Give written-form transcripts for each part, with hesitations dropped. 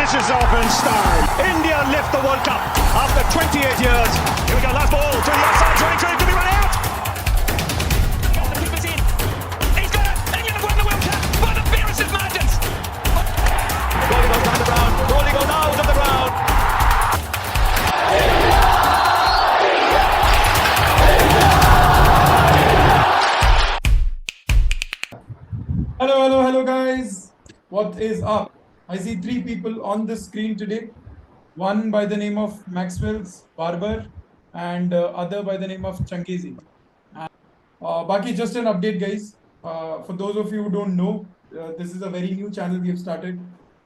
finishes off in style. India lift the World Cup after 28 years. Here we go, last ball to the outside, trying to, could be run out. Got the keepers in. He's got it. England have won the World Cup by the barest of margins. Crawley goes round the round. Crawley goes out of the round. Hello, guys. What is up? I see three people on the screen today. One by the name of Maxwell's Barber and other by the name of Changizi. Baki, just an update, guys. For those of you who don't know, this is a very new channel we have started.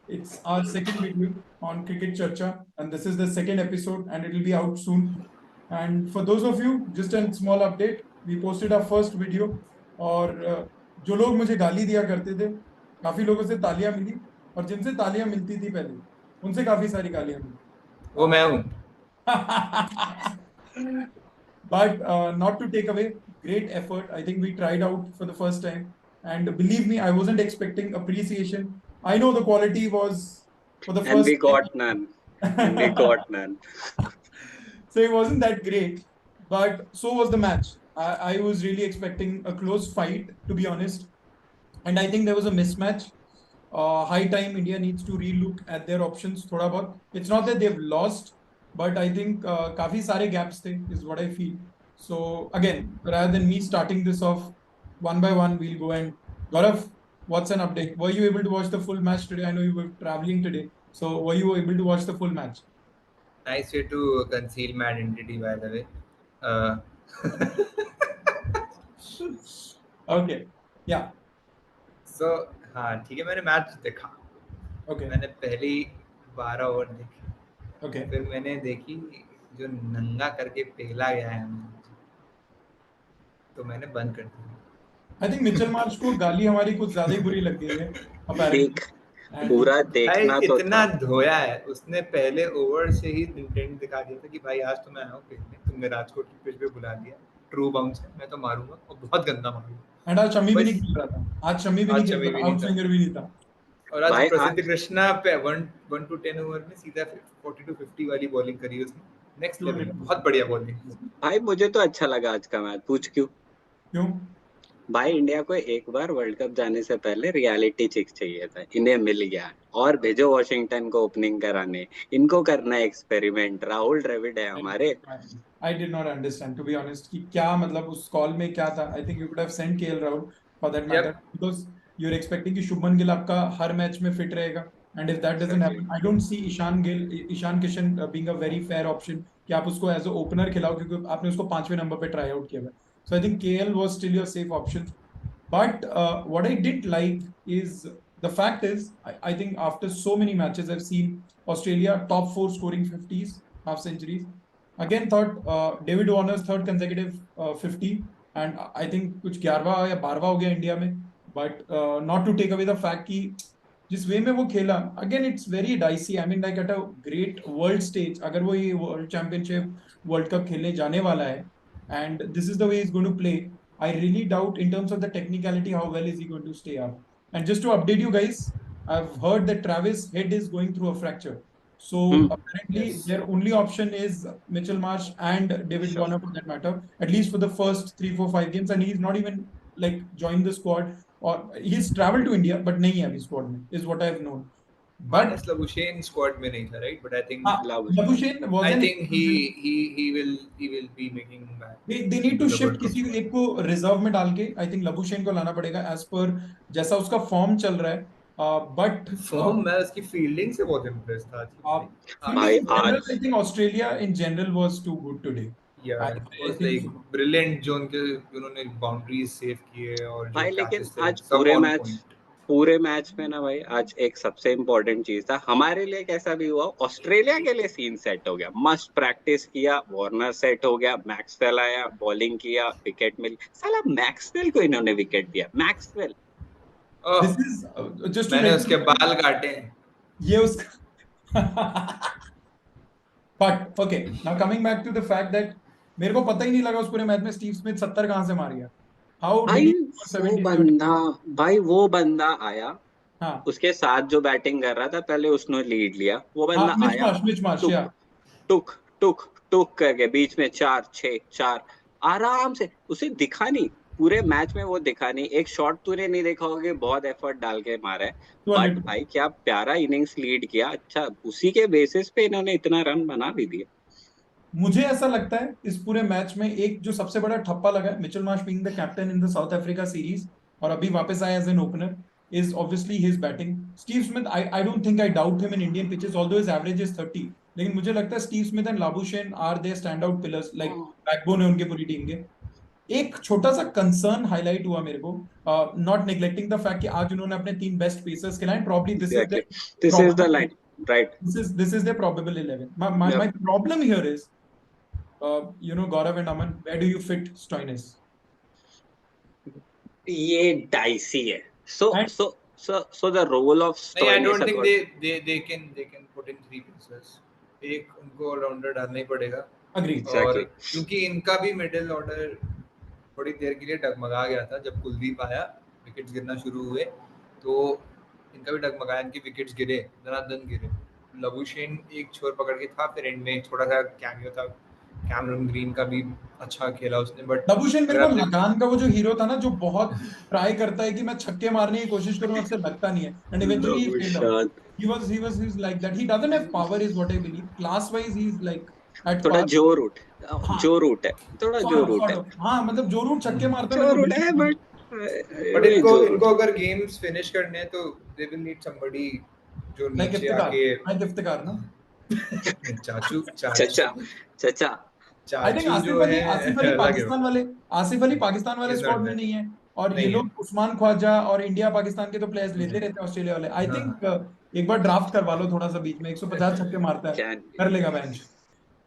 It's our second video on Cricket Charcha, and this is the second episode, and it will be out soon. And for those of you, just a small update. We posted our first video, और जो लोग मुझे गाली दिया करते थे, काफी लोगों से तालियां मिली, और जिनसे तालियां मिलती थी पहले, उनसे काफी सारी गालियां मिली. वो मैं हूँ. But not to take away, great effort. I think we tried out for the first time, and believe me, I wasn't expecting appreciation. I know the quality was for the first. And we got none. And we got none. So it wasn't that great, but so was the match. I was really expecting a close fight, to be honest, and I think there was a mismatch. High time India needs to relook at their options. Thoda bahut. It's not that they've lost, but I think काफी सारे gaps थे, is what I feel. So again, rather than me starting this off one by one, we'll go and Gaurav, what's an update? Were you able to watch the full match today? I know you were traveling today, so were you able to watch the full match? Nice way to conceal my identity, by the way. Okay, yeah. So हाँ ठीक है, मैंने match देखा. Okay. मैंने पहली 12 over देखी. Okay. फिर मैंने देखी जो नंगा करके पहला गया है, तो मैंने बंद कर दिया. I think मिचेल मार्श को गाली हमारी कुछ ज्यादा ही बुरी लग गई है. देख, पूरा देखना तो इतना धोया है उसने. पहले ओवर से ही इंटेंट दिखा दिया था कि भाई आज तो मैं आया हूँ खेलने, तुमने राजकोट की पिच पे बुला दिया, ट्रू बाउंस है, मैं तो मारूंगा और बहुत गंदा मारूंगा. एंड आज शमी भी नहीं खेल रहा था. आज शमी भी नहीं खेल रहा था, आउट स्विंगर भी नहीं था. और आज प्रसिद्ध कृष्णा पे 1 to 10 ओवर में सीधा 40 to 50 वाली बॉलिंग करी उसने. नेक्स्ट लेवल, बहुत बढ़िया बॉलिंग. भाई मुझे तो अच्छा लगा आज का मैच. पूछ क्यों? भाई इंडिया को एक बार वर्ल्ड कप जाने से पहले रियलिटी चेक चाहिए था, इन्हें मिल गया. और भेजो वॉशिंगटन को ओपनिंग कराने, इनको करना है एक्सपेरिमेंट. राहुल द्रविड़ है हमारे. I did not understand, to be honest, कि क्या मतलब उस कॉल में क्या था. I think you could have sent KL Rahul for that matter, because you're expecting कि शुभमन गिल आपका हर मैच में फिट रहेगा, and if that doesn't happen, I don't see Ishan Kishan being a very fair option कि आप उसको as a opener खिलाओ, क्योंकि आपने उसको 5वें नंबर पे ट्राई आउट किया है. So I think KL was still your safe option. But what I did like is the fact is I think after so many matches I've seen Australia top 4 scoring 50s, half centuries. Again thought David Warner's third consecutive 50, and I think कुछ 11वां या 12वां हो गया India में. But not to take away the fact कि जिस वे में वो खेला, again it's very dicey. I mean like at a great world stage, अगर वो ये world championship, world cup खेलने जाने वाला है, and this is the way he's going to play, I really doubt in terms of the technicality how well is he going to stay up. And just to update you guys, I've heard that Travis Head is going through a fracture. So apparently their only option is Mitchell Marsh and David Warner for that matter, at least for the first 3, 4, 5 games, and he's not even like joined the squad, or he's traveled to India but nahi hai abhi squad mein, is what I've known. But Labuschagne squad में नहीं था, right? But I think Labuschagne wasn't. I think he will be making back. They need to shift किसी एक को reserve में डाल के. I think Labuschagne को लाना पड़ेगा as per जैसा उसका फॉर्म चल रहा है. But फॉर्म मैं उसकी फील्डिंग से बहुत इम्प्रेस था. I think Australia in general was too good today. Yeah, it was like brilliant जो उन्होंने बाउंड्रीज सेव किए. और भाई लेकिन आज पूरे मैच में ना भाई, आज एक सबसे इम्पोर्टेंट चीज था हमारे लिए. कैसा भी हुआ, ऑस्ट्रेलिया के लिए सीन सेट हो गया. मस्त प्रैक्टिस किया, वार्नर सेट हो गया, मैक्सवेल आया, बॉलिंग किया, विकेट मिली. साला मैक्सवेल को इन्होंने विकेट दिया. मैक्सवेल this is just मैंने उसके बाल काटे ये उसका. But okay, now coming back to the fact that मेरे को पता ही नहीं लगा उस पूरे मैच में स्टीव स्मिथ 70 कहां से मार गया. भाई वो बंदा आया, हाँ उसके साथ जो बैटिंग कर रहा था पहले उसने लीड लिया, वो हाँ, बंदा मिच आया, मार्श, मिच मार्श, या टुक टुक टुक टुक करके बीच में 4-6-4 आराम से, उसे दिखा नहीं पूरे मैच में, वो दिखा नहीं, एक शॉट तूने नहीं देखा होगा, बहुत एफर्ट डाल के मारा है, बट 200। भाई क्या प्यारा इनिंग्स लीड किया, अच्छा उसी के बेसिस पे इन्होंने इतना रन बना भी दिया। मुझे ऐसा लगता है इस पूरे मैच में एक जो सबसे बड़ा ठप्पा लगा है, Mitchell Marsh being the captain in the South Africa series और अभी वापस आया as an opener, is obviously his batting. Steve Smith, I don't think I doubt him in Indian pitches although his average is 30, लेकिन मुझे लगता है Steve Smith and Labuschagne are they stand out pillars, like backbone है उनके पूरी team के। एक छोटा सा कंसर्न हाईलाइट हुआ मेरे को, नॉट नेग्लेक्टिंग द फैक्ट कि आज उन्होंने अपने 3 बेस्ट पेसर्स खिलाए, probably this is exactly, the this is the line, right. this is their probable 11. My problem here is, Gaurav and Aman, where do you fit Stoinis? ये dicey है, so And so so the role of नहीं, I Stoinis don't think according, they can put in 3 pieces. एक उनको allrounder डालना ही पड़ेगा, agreed. और exactly, क्योंकि इनका भी मिडिल ऑर्डर थोड़ी देर के लिए डगमगा गया था जब कुलदीप आया, विकेट्स गिरना शुरू हुए तो इनका भी डगमगाया, इनके विकेट्स गिरे, धनाधन गिरे। लबुशेन एक छोर पकड़ के था, फिर एंड में थोड़ा सा कैमियो था, कैमरन ग्रीन का भी अच्छा खेला उसने, बट लबुशेन मेरे को लगान का वो जो हीरो था ना, जो बहुत ट्राई करता है कि मैं छक्के मारने की कोशिश करूं, अक्सर लगता नहीं है, and eventually he failed out. He's like that. He doesn't have power is what I believe. Class wise he's like at थोड़ा par. जो रूट, हाँ, जो रूट है, थोड़ा जो रूट है, हाँ, मतलब जो रूट छक्के मारता है जो मेरे को रूट है, बिल्कुल बट इनको अगर गेम्स फिनिश करने हैं तो दे विल नीड समबडी जो लाइक नीचे इफ्तिकार, आके लाइक इफ्तिकार ना। चाचू चचा चचा आई थिंक चाचू जो है आसिफ अली अलग है, पाकिस्तान वाले, आसिफ अली पाकिस्तान वाले He's स्क्वाड not में there. नहीं है, और ये नहीं है। लोग उस्मान ख्वाजा और इंडिया पाकिस्तान के तो प्लेयर्स लेते रहते हैं ऑस्ट्रेलिया वाले। आई थिंक एक बार ड्राफ्ट करवा लो थोड़ा सा बीच में, 150 छक्के मारता है, कैन कर लेगा बेंच।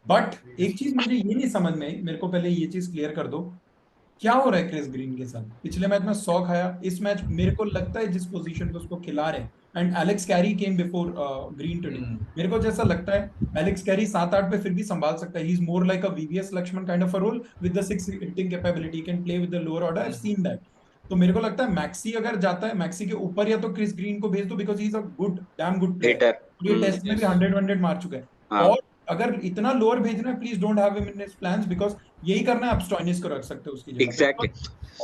बट एक चीज मुझे ये नहीं समझ में आई, मेरे को पहले ये चीज क्लियर कर दो, क्या हो रहा है क्रिस ग्रीन के साथ? पिछले मैच में 100 खाया, इस मैच मेरे को लगता है जिस पोजीशन पे उसको खिला रहे हैं, and Alex Carey came before green today, मेरे को जैसा लगता है एलेक्स कैरी 7-8 पे फिर भी संभाल सकता है। He is more like a VVS Laxman kind of a role with the 6 hitting capability, can play with the lower order, I have seen that. तो मेरे को लगता है मैक्सी अगर जाता है, मैक्सी के ऊपर या तो क्रिस ग्रीन को भेज दो, because he is a good damn good player, hitter, ये टेस्ट में भी 100 मार चुका है। हाँ और अगर इतना लोअर भेजना है, please don't have him in his plans, because यही करना है, आप स्टोइनिस को रख सकते हो उसकी जगह। Exactly,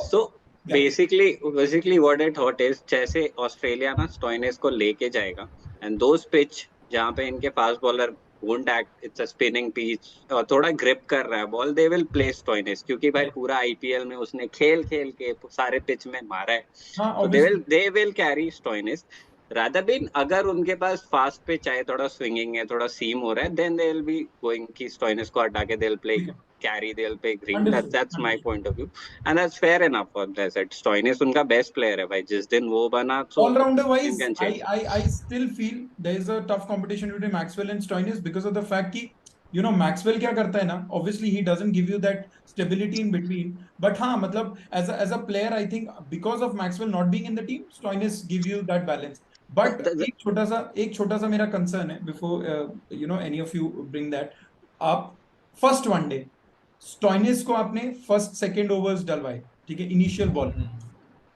so basically what it thought is, जैसे ऑस्ट्रेलिया ना स्टोइनिस को लेके जाएगा, एंड दोस पिच जहां पे इनके fast bowler won't act, it's a spinning pitch, थोड़ा ग्रिप कर रहा है ball, they will play Stoinis, क्योंकि भाई पूरा आईपीएल में उसने खेल के सारे पिच में मारा है, हाँ, तो they will carry Stoinis rather than, अगर उनके पास फास्ट पिच है, थोड़ा स्विंगिंग है, थोड़ा सीम हो रहा है, then they will be going कि स्टोइनिस को हटा के they will play carry, they'll play green. That's my point of view, and that's fair enough for that set. Stoinis उनका best player है भाई, जिस दिन वो बना तो all-rounder you wise, can change. I still feel there is a tough competition between Maxwell and Stoinis because of the fact कि Maxwell क्या करता है ना, obviously he doesn't give you that stability in between, but हाँ, मतलब as a player I think because of Maxwell not being in the team, Stoinis give you that balance. But एक छोटा सा मेरा concern है before any of you bring that up, first one day Stoinis को आपने first second overs डलवाए, ठीक है, initial ball.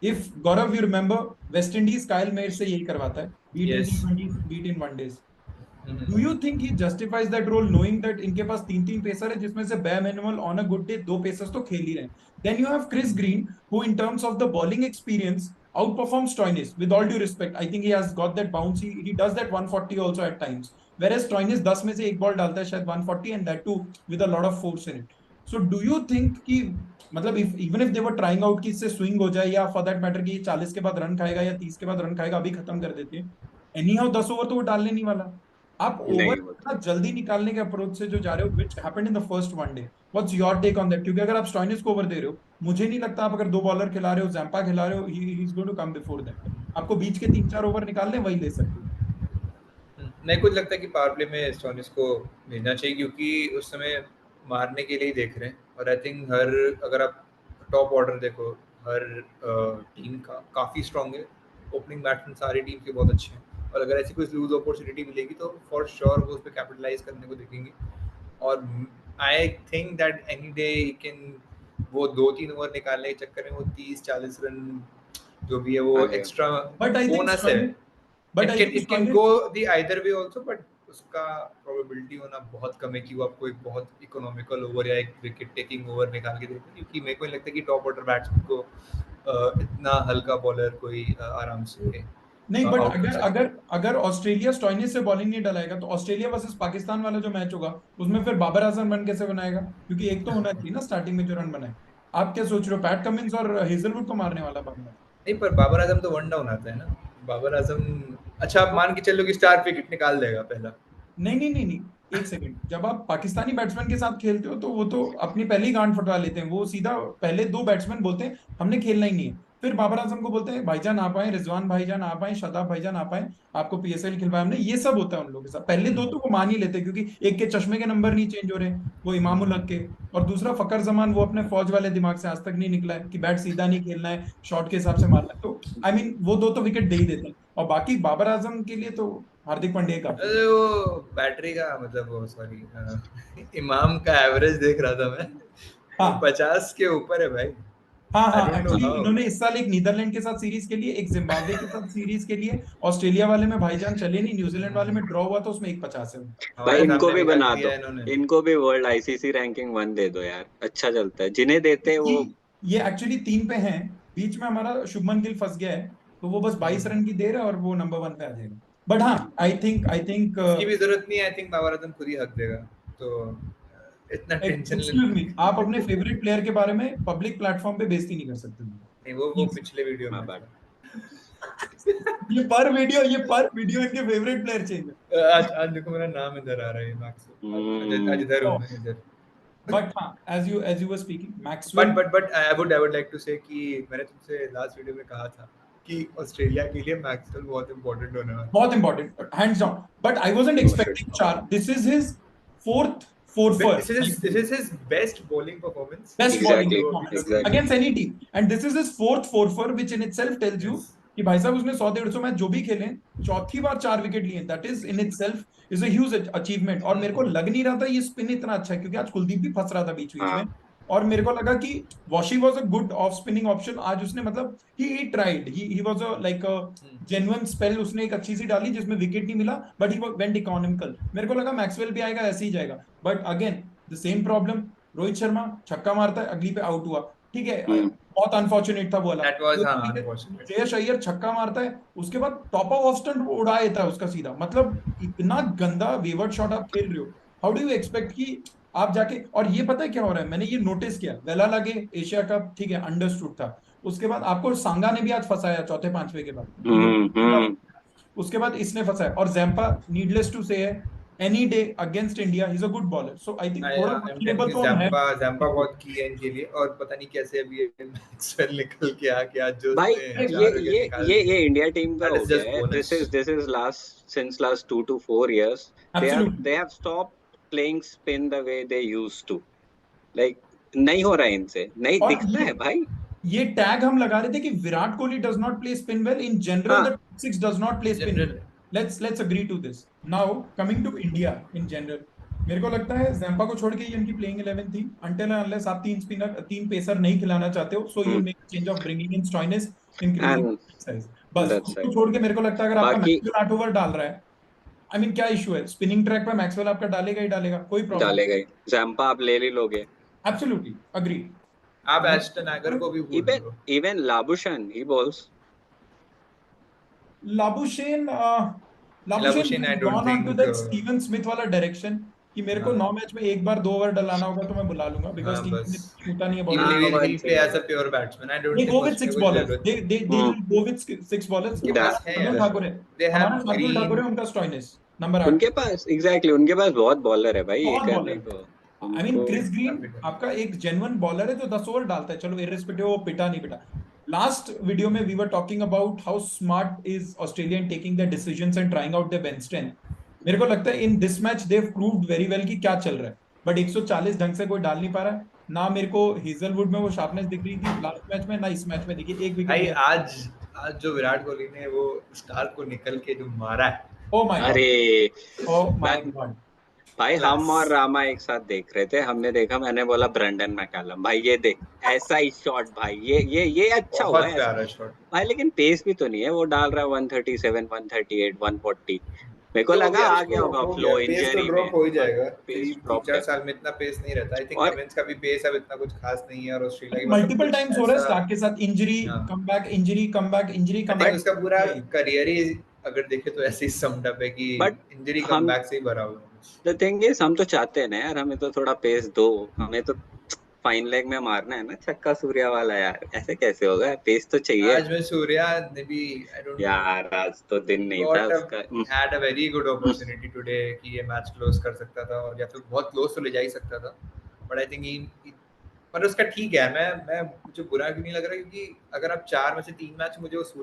If Gaurav you remember, West Indies Kyle Mayer से यही करवाता है, बीट इन टी20, beat in one days. Do you think he justifies that role, knowing that इनके पास 3 पेसर है, जिसमें से bare minimum on a good day 2 pacers तो खेल ही रहे हैं? Then you have Chris Green who in terms of the bowling experience outperform Stoinis, with all due respect. I think he has got that bounce, he does that 140 also at times, whereas Stoinis 10 में से एक ball डालता है शायद 140, and that too with a lot of force in it. So do you think कि मतलब even if they were trying out कि इससे स्विंग हो जाए, या फॉर दैट मैटर कि 40 के बाद रन खाएगा या 30 के बाद रन खाएगा, अभी खत्म कर देते हैं, एनी हाउ 10 ओवर तो वो डालने नहीं वाला। आप ओवर इतना जल्दी निकालने के अप्रोच से जो जा रहे हो, which happened in the first one day, what's your take on that? क्योंकि अगर आप स्टोइनिस को ओवर दे रहे हो, मुझे नहीं लगता आप अगर 2 बॉलर खिला रहे हो, जैम्पा खिला रहे हो, he is going to come before that. आपको बीच के 3-4 ओवर निकालने, वही ले सकते हो। नहीं, कुछ लगता है कि पावर प्ले में स्टोइनिस को भेजना चाहिए, क्योंकि उस समय मारने के लिए ही देख रहे हैं, और आई थिंक अगर आप टॉप ऑर्डर देखो, हर टीम का काफ़ी स्ट्रांग है, ओपनिंग बैट्समैन सारी टीम के बहुत अच्छे हैं, और अगर ऐसी कोई लूज अपॉर्चुनिटी मिलेगी तो फॉर श्योर वो उस पर कैपिटलाइज करने को देखेंगे। और I think that any day he can, वो 2-3 ओवर निकालने के चक्कर में वो 30-40 रन जो भी है वो Okay. Extra But I think bonus है. It can go the either way also, but उसका प्रोबेबिलिटी होना बहुत कम है कि वो आपको एक बहुत इकोनॉमिकल ओवर या एक विकेट टेकिंग ओवर निकाल के देते, क्योंकि मेरे को नहीं लगता कि टॉप ऑर्डर बैट्समैन को इतना हल्का बॉलर कोई आराम से नहीं, बट out कर सकता है. अगर ऑस्ट्रेलिया स्टॉइनिस से बॉलिंग नहीं डलाएगा तो ऑस्ट्रेलिया वर्सेस पाकिस्तान वाला जो मैच होगा उसमें फिर बाबर आजम रन कैसे बनाएगा? क्योंकि एक तो होना चाहिए ना स्टार्टिंग में जो रन बनाए. आप क्या सोच रहे हो, पैट कमिंस और हेजलवुड को मारने वाला बाबर? नहीं, पर बाबर आजम तो वन डाउन आता है ना. बाबर आजम अच्छा आप मान के चलो कि स्टार विकेट निकाल देगा पहला. नहीं, एक सेकंड. जब आप पाकिस्तानी बैट्समैन के साथ खेलते हो तो वो तो अपनी पहली गांड फटवा लेते हैं. वो सीधा पहले दो बैट्समैन बोलते हैं हमने खेलना ही नहीं है, फिर बाबर आजम को बोलते हैं भाईजान आप आए, रिजवान भाईजान आप आए, शादाब भाईजान आप आए, आपको पीएसएल खिलवाया हमने. ये सब होता है उन लोगों के साथ. पहले दो तो वो मान ही लेते हैं क्योंकि एक के चश्मे के नंबर नहीं चेंज हो रहे, वो इमामुल हक के, और दूसरा फकर जमान वो अपने फौज वाले दिमाग से आज तक नहीं निकला है कि बैट सीधा नहीं खेलना है, शॉट के हिसाब से मारना है. तो आई मीन वो दो तो विकेट दे ही देते हैं. और बाकी बाबर आजम के लिए तो हार्दिक पांड्या का वो बैटरी का मतलब वो सॉरी इमाम का एवरेज देख रहा था मैं. हाँ. 50 के ऊपर है भाई. हाँ, I don't know actually how. इन्होंने इस साल एक नीदरलैंड के साथ सीरीज के लिए, एक जिम्बाब्वे के साथ सीरीज के लिए, ऑस्ट्रेलिया वाले में भाईजान चले नहीं, न्यूजीलैंड वाले में ड्रॉ हुआ तो उसमें 150 है. भाई हमारे इनको सामने भी निकाल बना दिया दो, इन्होंने. इनको भी वर्ल्ड आईसीसी रैंकिंग 1 दे दो यार, अच्छा चलता है. जिन्हें देते वो ये एक्चुअली 3 पे हैं, बीच में हमारा शुभमन गिल फंस गया है तो वो बस 22 रन की देर है और वो नंबर 1 पे आ जाएगा. बट हाँ आई थिंक इसकी भी जरूरत नहीं है. आई थिंक बाबर आजम खुद ही हक देगा, तो इतना टेंशन एक्सक्यूज मी, आप अपने फेवरेट प्लेयर के बारे में पब्लिक प्लेटफॉर्म पे बेइज्जती नहीं कर सकते. नहीं, वो पिछले वीडियो में हाँ, ये पर वीडियो इनके फेवरेट प्लेयर चेंज है. आज देखो मेरा नाम इधर आ रहा है मैक्स. आज इधर हूं मैं इधर. बट हाँ, as you were speaking, Maxwell. But I would like to say कि मैंने तुमसे लास्ट वीडियो में कहा था कि ऑस्ट्रेलिया के लिए मैक्सवेल बहुत इंपॉर्टेंट होने वाला है. बहुत important, hands down. But I wasn't expecting 4. This is his fourth This is his best bowling performance. Best Exactly, bowling performance exactly. against any team, and this is his fourth 4-4, which in itself tells you कि भाई साहब उसने 100-150 match जो भी खेले चौथी बार 4 wicket लिए. That is in itself is a huge achievement. और मेरे को लग नहीं रहा था ये स्पिन इतना अच्छा है, क्योंकि आज कुलदीप भी फंस रहा था बीच में, और मेरे को लगा कि washi was a good of spinning option. आज उसने मतलब he tried, he was a like a genuine spell. उसने एक अच्छी सी डाली जिसमें विकेट नहीं मिला, बट ही वेंट इकोनॉमिकल. मेरे को लगा मैक्सवेल भी आएगा ऐसे ही जाएगा, but again the same problem. Rohit Sharma छक्का मारता है, अगली पे आउट हुआ, ठीक है, बहुत अनफॉर्चुनेट था वो वाला. That was unfortunate. Shreyas Iyer छक्का मारता है, उसके बाद टॉप ऑफ ऑफ स्टंप उड़ा देता है उसका सीधा. मतलब इतना गंदा वेवर्ड शॉट आप खेल रहे हो, हाउ डू यू एक्सपेक्ट कि आप जाके. और ये पता है क्या हो रहा है, मैंने ये नोटिस किया, वेला लगे एशिया कप ठीक है अंडरस्टूड था, उसके बाद आपको सांगा ने भी आज फंसाया चौथे पांचवे के बाद, उसके बाद इसने फंसाया. और जैम्पा नीडलेस टू से है, any day against India he's a good bowler, so I think थोड़ा questionable तो है. Zampa बहुत की है इनके लिए, और पता नहीं कैसे अभी मैक्सवेल निकल के आ गया जो भाई. ये इंडिया टीम का हो गया है. this is since last 2 to 4 years they have stopped playing spin the way they used to. like नहीं हो रहा है इनसे, नहीं दिखता है भाई. ये टैग हम लगा रहे थे कि Virat Kohli does not play spin well in general, the top 6 does not play spin well. Let's agree to this. Now coming to India in general, मेरे को लगता है जैम्पा को छोड़ के ये इनकी प्लेइंग 11 थी. until and unless आप 3 पेसर नहीं खिलाना चाहते हो, so you make a change of bringing in Stoinis, increasing size. बस उसको छोड़ के मेरे को लगता है अगर आपका मैक्सवेल 8 ओवर डाल रहा है, आई मीन क्या इशू है, स्पिनिंग ट्रैक पे मैक्सवेल आपका डालेगा ही डालेगा, कोई प्रॉब्लम डालेगा ही. जैम्पा आप ले लोगे. Absolutely agree. आप एस्टन एगर को भी बोल दो. even Labuschagne he bowls. Labuschagne I don't gone on to think that Steven Smith वाला डायरेक्शन कि मेरे को 9 मैच में एक बार 2 ओवर डलाना होगा तो मैं बुला लूंगा, बिकॉज़ Steven Smith छूटा नहीं है ball. He play as a pure batsman. I don't they think go with 6 bowlers. They go with 6 bowlers. Shardul Thakur है, हमारा शार्दुल ठाकुर है, उनका स्टॉइनिस नंबर 8. उनके पास एग्जैक्टली उनके पास बहुत बॉलर है भाई. ये करने को आई मीन क्रिस ग्रीन आपका एक जेन्युइन बॉलर है जो 10 ओवर डालता है. चलो इररिस्पेक्टिव वो पिटा नहीं पिटा. लास्ट वीडियो में we were talking about how smart is Australia in taking their decisions and trying out their bench strength. मेरे को लगता है in this match they have proved very well कि क्या चल रहा है, बट 140 ढंग से कोई डाल नहीं पा रहा है ना. मेरे को हेजलवुड में वो शार्पनेस दिख रही थी लास्ट मैच में, ना इस मैच में दिखी. एक विकेट आज जो विराट कोहली ने वो स्टार को निकल के जो मारा है, ओ माय अरे ओ माय गॉड. भाई Class. हम और रामा एक साथ देख रहे थे, हमने देखा, मैंने बोला ब्रेंडन मैकलम भाई ये देख ऐसा ही शॉट भाई, ये अच्छा हुआ बहुत है प्यारा शॉट। भाई, लेकिन पेस भी तो नहीं है, वो डाल रहा है 137 138 140, मेरे को तो हो लगा गया, आ उसको गया होगा हो फ्लो गया, पेस तो इंजरी ड्रॉप में, हो ही जाएगा। पेस 3 ड्रॉप 4 है। साल में इतना पेस नहीं रहता। आई थिंक और कमिंस का भी पेस अब इतना कुछ खास नहीं है, और ऑस्ट्रेलिया के पास सब मल्टीपल कुछ टाइम्स हो रहा है ऐसा। स्टार्क के साथ, इंजरी हाँ। Comeback, injury comeback, injury I think comeback. उसका पूरा करियर ही अगर देखे तो ऐसे ही समड अप है कि बट इंजरी हम कमबैक से ही भरा हुआ है। द थिंग इज हम तो चाहते हैं ना यार, हमें तो थोड़ा पेस दो, हमें तो फाइन लेग में मारना है ना छक्का सूर्या वाला यार, ऐसे कैसे होगा, पेस तो चाहिए आज में सूर्या ने भी, आई डोंट नो, यार, आज तो दिन नहीं था उसका। he had a very good opportunity today कि ये मैच क्लोज कर सकता था, और या फिर बहुत क्लोज तो ले जा ही सकता था, बट आई थिंक पर उसका ठीक है। मैं मुझे बुरा क्यों नहीं लग रहा, क्योंकि अगर आप 4 में से 3 मैच मुझे उस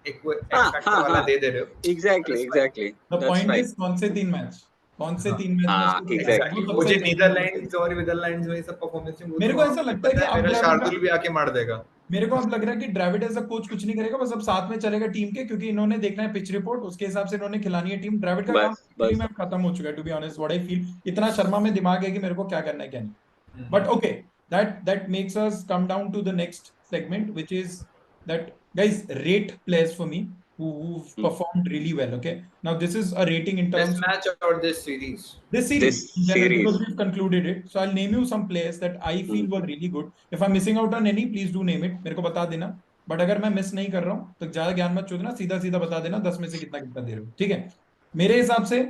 एक वो एक्स हाँ फैक्टर हाँ वाला हाँ, दे दे रहे हो, exactly that's fine। Exactly, the that's point right. Is कौन से 3 मैच, कौन से हाँ। 3 मैच में हाँ उसको खिलाया, एग्जैक्टली, वो मुझे सबसे नीदरलैंड्स और विदरलैंड्स में सब परफॉर्मेंस में मेरे को ऐसा लगता है कि पता है अब मेरा द्रविड़ शार्दुल भी आके मार देगा। मेरे को अब लग रहा है कि द्रविड एज अ कोच कुछ नहीं करेगा, बस अब साथ में चलेगा टीम के, क्योंकि इन्होंने देखना है पिच रिपोर्ट, उसके हिसाब से इन्होंने खिलानी है टीम। द्रविड का काम बस एक्चुअली बस में खत्म हो चुका है, to be honest what I feel. इतना शर्मा में दिमाग है कि मेरे को क्या करना है क्या नहीं। But okay, that makes us come down to the next segment, which is that guys rate players for me who've performed really well. Okay, now this is a rating in This terms match or this series? this this series in general, series. because we've concluded it. So I'll name you some players that I feel were really good. If I'm missing out on any, please do name it, मेरे को बता देना। But अगर मैं miss नहीं कर रहा हूँ तो ज्यादा ज्ञान मत चोदना, सीधा सीधा बता देना 10 में से कितना कितना दे रहे हो, ठीक है। मेरे हिसाब से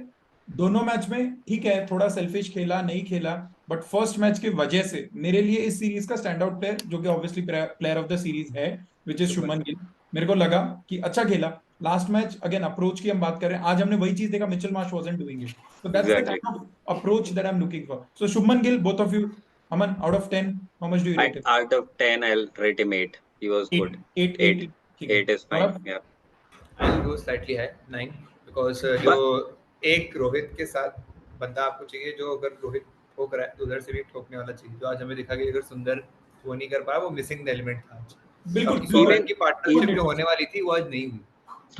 दोनों मैच में ठीक है, थोड़ा सेल्फिश खेला नहीं खेला, बट फर्स्ट मैच की वजह से मेरे लिए इस सीरीज का स्टैंड आउट प्लेयर, जो कि obviously player of the series है, विच इज शुभमन गिल। मेरे को लगा कि अच्छा खेला। लास्ट मैच अगेन अप्रोच की हम बात कर रहे हैं, आज हमने वही चीज देखा, Mitchell Marsh wasn't doing it, so that's the exactly, kind of approach that I'm looking for. So Shubman Gill, both of you, Aman, out of 10, how much do you rate him? out of 10 I'll rate him 8, he was 8, good, 8, 8, 8, ठीक है। 8 is fine, और yeah, I'll go slightly high, 9, because जो एक रोहित के साथ बंदा आपको चाहिए, जो अगर रोहित ठोक रहा है तो उधर से भी ठोकने वाला चाहिए, जो आज हमें दिखा कि अगर सुंदर वो नहीं कर पाया, वो मिसिंग एलिमेंट था आज। बिल्कुल, बाकी सुंदर Even- की पार्टनरशिप जो होने वाली थी वो आज नहीं हुई,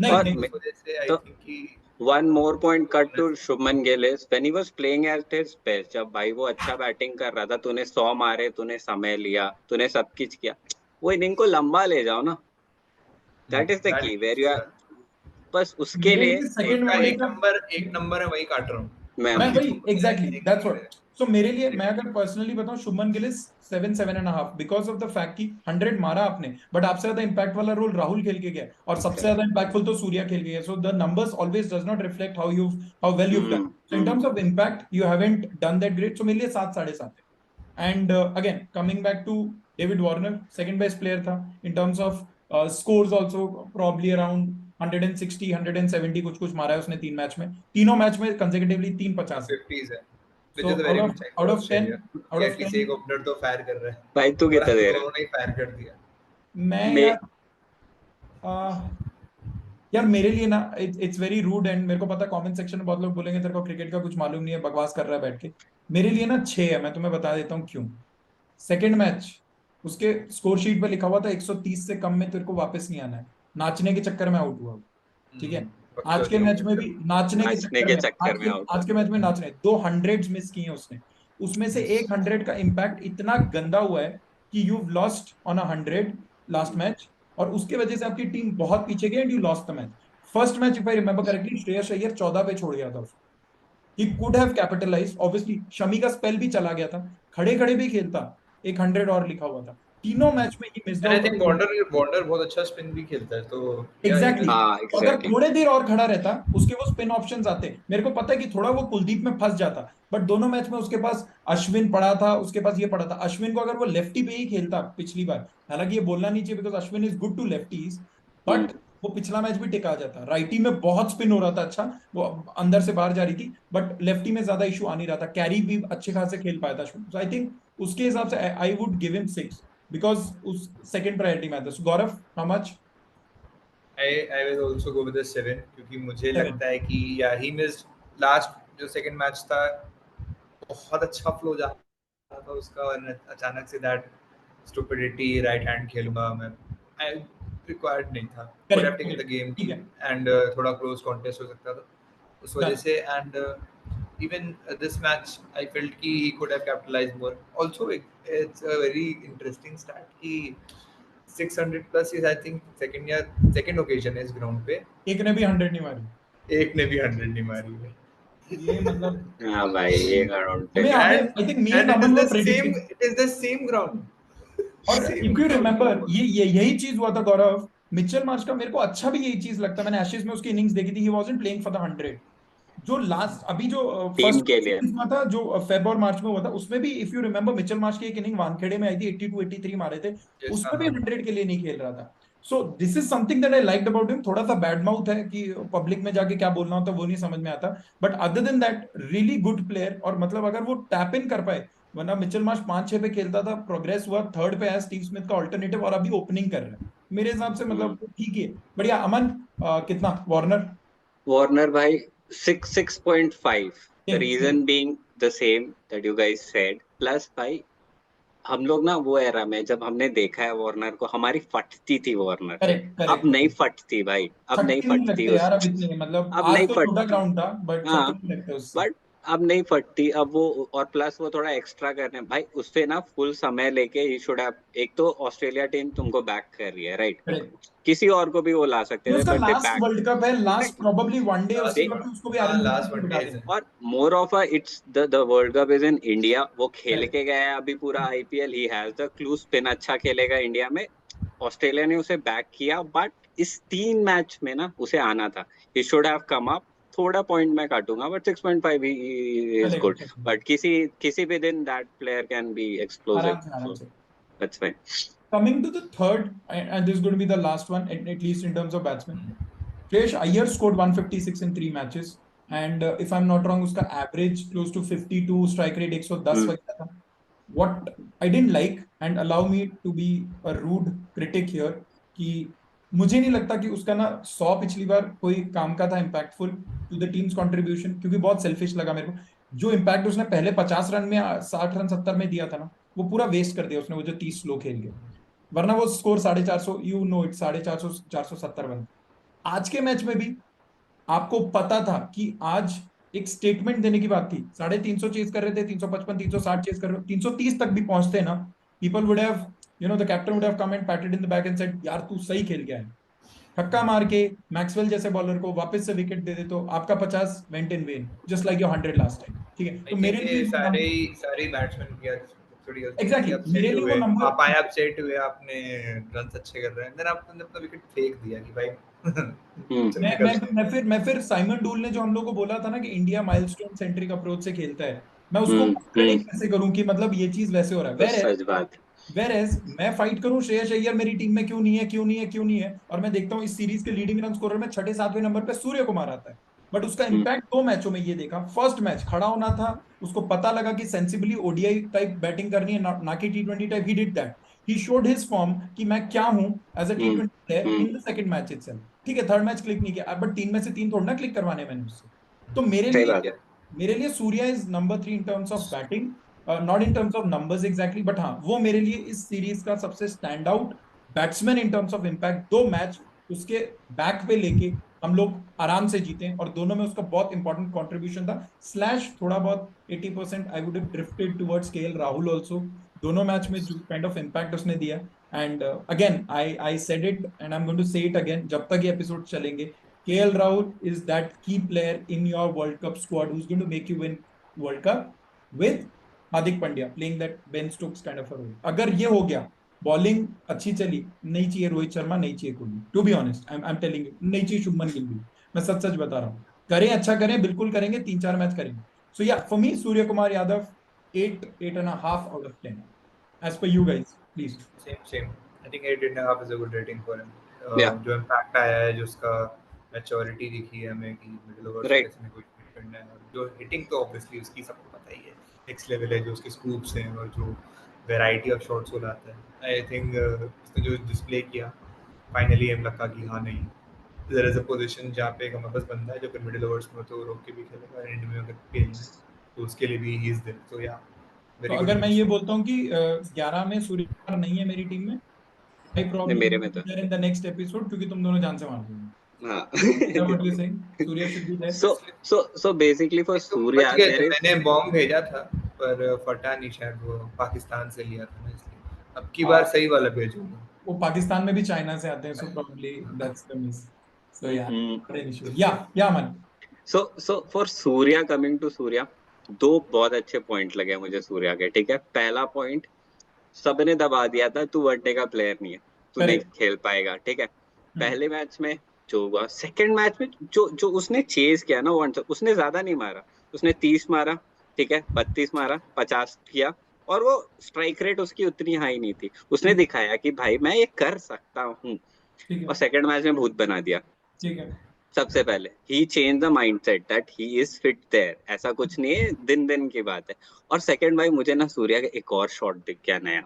नहीं और नहीं, इस वजह से आई तो थिंक कि one more point cut to Shubman Gill is when he was playing at his best, जब भाई वो अच्छा बैटिंग कर रहा था, तूने 100 मारे, तूने समय लिया, तूने सब कुछ किया, वो इनिंग को लंबा ले जाओ ना, that is the key where you are, बस उसके मेरे लिए लिए सेकंड का वनडे का एक नंबर है, वही काट रहा हूँ मैं मैं वही एग्जैक्टली दैट्स व्हाट। सो मेरे लिए, मैं अगर पर्सनली बताऊं, Shubman Gill is 7.5 because of the fact कि 100 मारा आपने, बट आपसे ज्यादा इंपैक्ट वाला रोल राहुल खेल के गया, और सबसे ज्यादा इंपैक्टफुल तो सूर्या खेल के गया। So the numbers always does not reflect how well you've done. So in terms of impact, you haven't done that great. So मेरे लिए 7, 7.5 है। And again, coming back to David Warner, second best player था in terms of scores also probably around 160, 170 कुछ कुछ मारा है उसने 3 match में, तीनों मैच में consecutively 350 है। 50s है, which So is very good sign for out of 10, Australia, out कि of एटलीस्ट 10 एक ओपनर तो फायर कर रहा है। भाई तू कितना दे रहा है? उन्होंने ही फायर कर दिया। मैं मैं- यार मेरे लिए ना इट्स वेरी रूड, एंड मेरे को पता है कमेंट सेक्शन में बहुत लोग बोलेंगे तेरे को क्रिकेट का कुछ मालूम नहीं है, बकवास कर रहा है बैठ के। मेरे लिए ना 6 है, मैं तुम्हें बता देता हूँ क्यों। सेकंड मैच उसके स्कोर शीट पे लिखा हुआ था 130 से कम में तेरे को वापस नहीं आना है, नाचने के चक्कर में आउट हुआ, ठीक है। आज के मैच में भी नाचने के चक्कर में आउट, आज के मैच में नाचने 2 हंड्रेड्स मिस किए उसने, उसमें से एक 100 का इम्पैक्ट इतना गंदा हुआ है कि you lost on a 100 last match, और उसके वजह से आपकी टीम बहुत पीछे गई and you lost the match. First match if I remember correctly, Shreyas Iyer 14 पे छोड़ गया था उसको, he could have capitalized, obviously Shami का स्पेल भी चला गया था, खड़े खड़े भी खेलता, एक 100 और लिखा हुआ था। तीनों मैच में ही missed and I out. Think बॉन्डर बहुत अच्छा स्पिन भी खेलता है, तो एग्जैक्टली, हाँ, अगर exactly. थोड़े देर और खड़ा रहता उसके वो स्पिन ऑप्शंस आते, मेरे को पता है कि थोड़ा वो कुलदीप में फंस जाता, बट दोनों मैच में उसके पास अश्विन पड़ा था, उसके पास ये पड़ा था। अश्विन को अगर वो लेफ्टी पे ही खेलता पिछली बार, हालांकि ये बोलना नहीं चाहिए because Ashwin is good to lefties, but वो पिछला मैच भी टिका जाता। राइटी में बहुत स्पिन हो रहा था, अच्छा वो अंदर से बाहर जा रही थी, बट लेफ्टी में ज्यादा इशू आ नहीं रहा था, कैरी भी अच्छे खासे खेल पाया था अश्विन। सो आई थिंक उसके हिसाब से I would give him 6 because उस सेकंड प्रायोरिटी में था। Gaurav, how much? I will also go with the 7, क्योंकि मुझे 7. लगता है कि या ही मिस्ड लास्ट जो सेकंड मैच था, बहुत अच्छा फ्लो जा रहा था उसका, और अचानक say that stupidity right hand खेलूंगा मैं, आई रिक्वायर्ड नहीं था, could have taken the game, ठीक है। एंड थोड़ा क्लोज कॉन्टेस्ट हो सकता था उस वजह से। And even this match, I felt he could have capitalized more. Also, it's a very interesting stat. He 600 plus is I think second occasion है इस ground पे. एक ने भी 100 नहीं मारी. एक ने भी 100 नहीं मारी है. ये मतलब हाँ भाई ये ग्राउंड पे हमें I think me and Aman were predicting. It is the same ground. और if you remember ये यही चीज हुआ था गौरव. मिचेल मार्श का मेरे को अच्छा भी यही चीज लगता है. मैंने एशेज में उसकी इनिंग्स देखी थी. He wasn't playing for the 100. जो लास्ट अभी जो फर्स्ट के लिए हुआ था जो फेब और मार्च में हुआ था उसमें भी if you remember Mitchell Marsh की एक इनिंग वानखेड़े में आई थी 82 83 मारे थे. उसमें भी 100 के लिए नहीं खेल रहा था. So this is something that I liked about him. थोड़ा सा बैड माउथ है कि पब्लिक में जाके क्या बोलना होता है वो नहीं समझ में आता. But other than that really good player. और मतलब अगर वो टैप इन कर पाए, वरना मिचेल मार्श 5-6 पे खेलता था, प्रोग्रेस हुआ, थर्ड पे है स्टीव स्मिथ का ऑल्टरनेटिव और अभी ओपनिंग कर रहा है. मेरे हिसाब से मतलब ठीक है. बढ़िया. अमन कितना वार्नर भाई 6.5. The reason being the same that you guys said. Plus भाई हम लोग ना वो एरा में जब हमने देखा है वार्नर को, हमारी फटती थी वार्नर. अब नहीं फटती भाई. अब नहीं फटती यार. अब इतनी मतलब अब नहीं फटती. छोटा ग्राउंड था बट अब नहीं फटती. अब वो और प्लस वो थोड़ा एक्स्ट्रा करने भाई उस पे ना फुल समय लेके ही शुड हैव. एक तो ऑस्ट्रेलिया टीम तुमको बैक कर रही है राइट. किसी और को भी वो ला सकते थे but they back. World cup है लास्ट प्रोबब्ली वनडे उसको भी लास्ट वनडे. और more of a it's the World cup is in India. वो खेल के गया है अभी पूरा IPL. He has the clue. Spin अच्छा खेलेगा इंडिया में. ऑस्ट्रेलिया ने उसे बैक किया बट इस 3 मैच में ना उसे आना था. He should have come up. थोड़ा पॉइंट मैं काटूंगा बट 6.5 इज गुड. बट किसी भी दिन that player can be explosive. That's fine. Coming to the third, and this is going to be the last one, at least in terms of batsmen. Shreyas Iyer scored 156 in 3 matches, and if I'm not wrong, उसका average close to 52, strike rate 110 वगैरह था. What I didn't like, and allow me to be a rude critic here, कि मुझे नहीं लगता कि उसका ना 100 पिछली बार कोई काम का था impactful to the team's contribution, क्योंकि बहुत selfish लगा मेरे को. जो impact उसने पहले 50 रन में 60 रन 70 में दिया था ना, वो पूरा वेस्ट कर दिया उसने. वो जो 30 स्लो खेल गया, वरना वो score 450 you know it 450 470 run. आज के मैच में भी आपको पता था कि आज एक स्टेटमेंट देने की बात थी. 350 चेस कर रहे थे, 355 360 चेस कर रहे, 330 तक भी पहुंचते ना, people would have the captain would have come and पैटेड in the back and said यार तू सही खेल गया है. छक्का मार के मैक्सवेल जैसे बॉलर को वापस से विकेट दे दे तो आपका 50 went in when just like your 100 last time. ठीक है. तो मेरे लिए सारे बैट्समैन किया एग्जैक्टली मेरे लिए वो नंबर आप आए अपसेट हुए, आपने रन्स अच्छे कर रहे हैं, देन आपने अपना विकेट फेंक दिया कि भाई. मैं फिर साइमन डूल ने जो हम लोग को बोला था ना कि इंडिया माइलस्टोन सेंट्रिक अप्रोच से खेलता है, मैं उसको क्रेडिट कैसे करूं कि मतलब ये चीज वैसे हो रहा है. Whereas मैं फाइट करूं श्रेयस अय्यर मेरी टीम में क्यों नहीं है, और मैं देखता हूं इस सीरीज के लीडिंग रन स्कोरर में 6-7वें नंबर पे सूर्य कुमार आता है. बट उसका इंपैक्ट 2 मैचों में ये देखा. फर्स्ट मैच खड़ा होना था, उसको पता लगा कि सेंसिबली ओडीआई टाइप बैटिंग करनी है, ना कि टी20 type. He did that. He showed his form कि मैं क्या हूं एज अ टी20 player in the second match itself. ठीक है, थर्ड मैच क्लिक नहीं किया, बट 3 में से 3 थोड़ा ना क्लिक करवाने मैंने उससे. तो मेरे लिए Surya is number 3 in terms of batting, not in terms of numbers exactly, but हाँ वो मेरे लिए इस सीरीज का सबसे stand out batsman in terms of impact. 2 match उसके बैक पे लेके हम लोग आराम से जीते, और दोनों में उसका बहुत इंपॉर्टेंट कंट्रीब्यूशन था. स्लैश थोड़ा बहुत 80% I would have drifted towards KL Rahul also. दोनों मैच में जो काइंड ऑफ इम्पैक्ट उसने दिया, and again I said it and I am going to say it again जब तक ये एपिसोड चलेंगे. KL Rahul is that key player in your world cup squad who is going to make you win world cup with Hardik Pandya playing that Ben Stokes kind of a role. अगर ये हो गया, bowling अच्छी चली, नहीं चाहिए रोहित शर्मा, नहीं चाहिए Kohli. To be honest I am telling you, नहीं चाहिए शुभमन गिल भी. मैं सच बता रहा हूँ. करें, अच्छा करें, बिल्कुल करेंगे, 3-4 मैच करेंगे. सो या for me Surya Kumar Yadav 8.5 out of 10 as per you guys please. Same. I think 8.5 is a good rating for him. जो इम्पैक्ट आया है, जो उसका मैच्योरिटी दिखी है हमें कि मिडिल ओवर कैसे में कोई करना है, जो हिटिंग तो ऑब्वियसली उसकी सबको पता ही है नेक्स्ट लेवल है, जो उसके स्कूप्स हैं और जो वैरायटी ऑफ शॉट्स को लाता है. आई थिंक उसने जो डिस्प्ले किया फाइनली एम लगा कि हाँ नहीं, देयर इज अ पोजीशन जहाँ पे एक हमारे पास बंदा है जो फिर मिडिल ओवर्स में तो रोक के भी खेलेगा, एंड में अगर खेलना है तो उसके लिए भी ही इज देयर. तो या तो अगर मैं ये बोलता हूँ कि 11 में सूर्य कुमार नहीं है मेरी टीम में, आई प्रॉब्ली मेरे में तो इन द नेक्स्ट एपिसोड, क्योंकि तुम दोनों जान से मार दोगे. हाँ. What you saying? Surya should be there. So basically for Surya बच गए there थे, is मैंने बॉम्ब भेजा था पर फटा नहीं, शायद वो पाकिस्तान से लिया था ना, इसलिए अब की बार सही वाला भेजूंगा. वो पाकिस्तान में भी चाइना से आते हैं, so probably that's the miss. So yeah, not an issue. Yeah man. so for Surya, coming to Surya, दो बहुत अच्छे पॉइंट लगे मुझे सूर्या के. ठीक है, पहला पॉइंट, सबने दबा दिया था तू वनडे का प्लेयर नहीं है, तू नहीं Correct. खेल पाएगा. ठीक है, पहले मैच में जो हुआ, सेकंड मैच में जो उसने चेज किया ना, उसने ज्यादा नहीं मारा, उसने 30 मारा, ठीक है, 32 मारा, 50 किया, और वो स्ट्राइक रेट उसकी उतनी हाई नहीं थी. उसने दिखाया कि भाई मैं ये कर सकता हूँ, ठीक है, और सेकंड मैच में भूत बना दिया. ठीक है. सबसे पहले ही change the mindset that he is fit there, ऐसा कुछ नहीं है, दिन दिन की बात है. और सेकंड भाई, मुझे ना सूर्या का एक और शॉट दिख गया नया.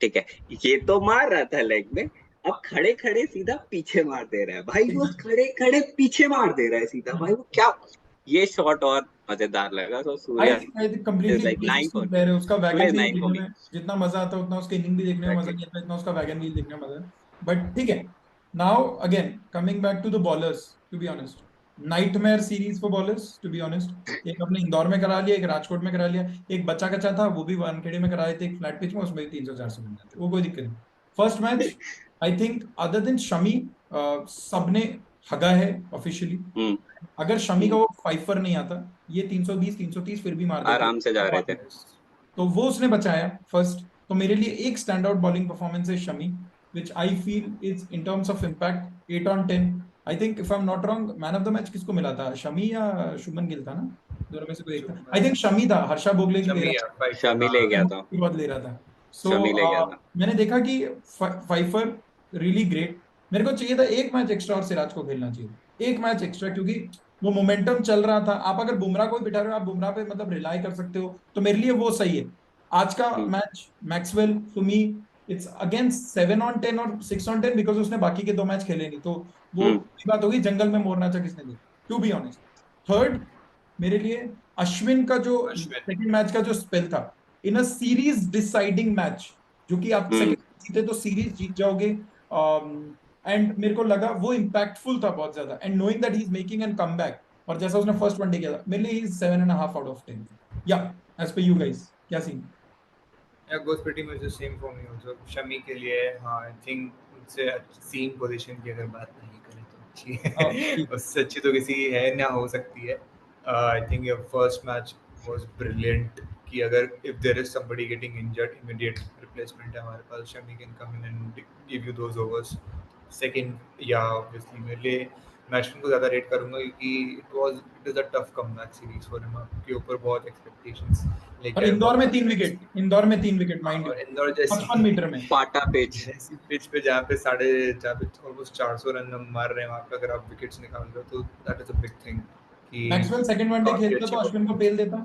ठीक है, ये तो मार रहा था लेग में, अब खड़े खड़े सीधा पीछे मार दे रहा है भाई, वो खड़े खड़े पीछे मार दे रहा है सीधा भाई, वो क्या, ये शॉट और मजेदार लगा. तो Surya I think completely like nine for me. player है. उसका Surya wagon is wheel 9 for देखने me. में जितना मजा आता है उतना उसका इनिंग भी देखने में मजा नहीं आता जितना उसका वैगन व्हील देखने में मजा है. बट ठीक है, now again coming back to the bowlers, to be honest, nightmare series for bowlers, to be honest. एक अपने इंदौर में करा लिया, एक राजकोट में करा लिया, एक बच्चा कच्चा था वो भी वानखेड़े में कराए थे, एक फ्लैट पिच में, उसमें 300-400 मिल जाते, वो कोई दिक्कत नहीं. First match I think other than Shami सबने हगा है ऑफिशियली. अगर शमी का वो फाइफर नहीं आता, ये 320 330 फिर भी मार देते, आराम से जा रहे थे. तो वो उसने बचाया फर्स्ट. तो मेरे लिए एक स्टैंड आउट बॉलिंग परफॉर्मेंस है Shami, which I feel is in terms of impact 8 on 10. I think if I'm not wrong, man of the match किसको मिला था, शमी या शुभमन गिल था ना, दोनों में से कोई एक था. आई थिंक शमी था, हर्षा बोगले की ले रहा था, शमी ले गया था, बहुत ले रहा था. सो शमी ले गया था. मैंने देखा कि फाइफर रियली ग्रेट. मेरे को चाहिए था एक मैच एक्स्ट्रा और सिराज को खेलना चाहिए, एक मैच एक्स्ट्रा, क्योंकि वो मोमेंटम चल रहा था. आप अगर बुमराह को बिठा रहे हो, आप बुमराह पे मतलब रिलाई कर सकते हो, तो मेरे लिए वो सही है. आज का match Maxwell to me it's again 7 on 10 और 6 on 10 बिकॉज उसने बाकी के 2 मैच खेले नहीं, तो वो बात होगी जंगल में मोर नाचा किसने देखा, टू बी ऑनेस्ट. थर्ड मेरे लिए अश्विन का जो सेकंड मैच का जो स्पेल था इन अ सीरीज डिसाइडिंग मैच, जो कि आप सेकंड जीते तो सीरीज जीत जाओगे, एंड मेरे को लगा वो इम्पैक्टफुल था बहुत ज्यादा. And knowing that he is making an comeback, और जैसा उसने फर्स्ट वनडे किया था, मेरे लिए ही इज 7.5 out of 10. या एज पर यू गाइस, क्या scene? Yeah, goes pretty much the same for me also. Shami के लिए हाँ, I think उससे सीन पोजीशन की अगर बात नहीं करें तो अच्छी है. उससे अच्छी तो किसी है ना हो सकती है. I think your first match was brilliant कि अगर if there is somebody getting injured, immediate replacement है हमारे पास, Shami can come in and give you those overs. Second, yeah, obviously मेरे लिए मैचमैन को ज़्यादा रेट करूँगा क्योंकि it is a tough comeback series for him. आपके ऊपर बहुत expectations. और इंदौर में 3 विकेट माइंड यू, इंदौर जैसी 55 मीटर में पाटा पिच, ऐसी पिच पे जहाँ पे ऑलमोस्ट 400 रन हम मार रहे हैं, वहाँ पे अगर आप विकेट्स निकाल रहे हो तो that is a big thing. कि मैक्सवेल सेकंड वनडे खेलता तो अश्विन को पेल देता.